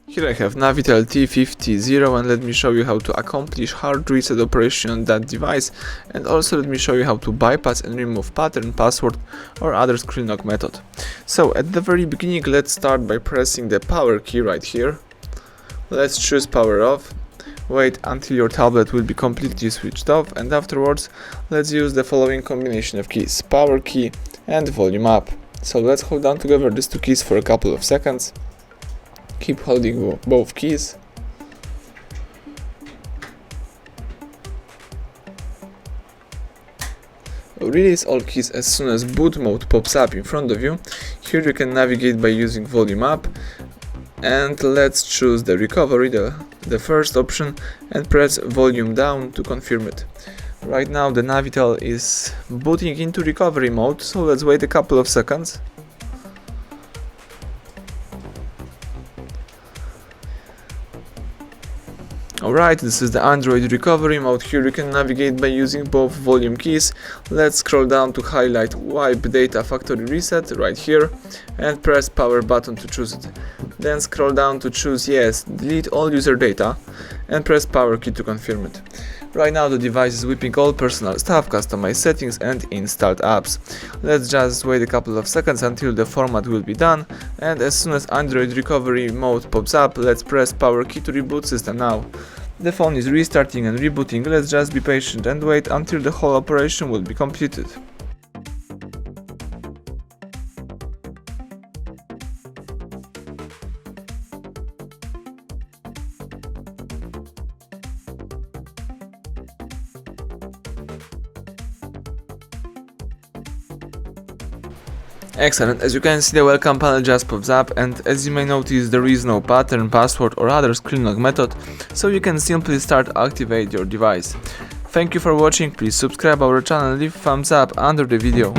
Here I have NAVITEL T500 and let me show you how to accomplish hard reset operation on that device, and also let me show you how to bypass and remove pattern, password or other screen lock method. So at the very beginning, let's start by pressing the power key right here. Let's choose power off. Wait until your tablet will be completely switched off, and afterwards let's use the following combination of keys: power key and volume up. So let's hold down together these two keys for a couple of seconds. Keep holding both keys. Release all keys as soon as boot mode pops up in front of you. Here you can navigate by using volume up, and let's choose the recovery, the first option, and press volume down to confirm it. Right now the NAVITEL is booting into recovery mode, so let's wait a couple of seconds. Alright, this is the Android recovery mode. Here you can navigate by using both volume keys. Let's scroll down to highlight wipe data factory reset right here and press power button to choose it. Then scroll down to choose yes, delete all user data, and press power key to confirm it. Right now the device is whipping all personal stuff, customized settings and installed apps. Let's just wait a couple of seconds until the format will be done, and as soon as Android recovery mode pops up, let's press power key to reboot system now. The phone is restarting and rebooting. Let's just be patient and wait until the whole operation will be completed. Excellent, as you can see the welcome panel just pops up, and as you may notice there is no pattern, password or other screen lock method, so you can simply start activate your device. Thank you for watching, please subscribe our channel, leave thumbs up under the video.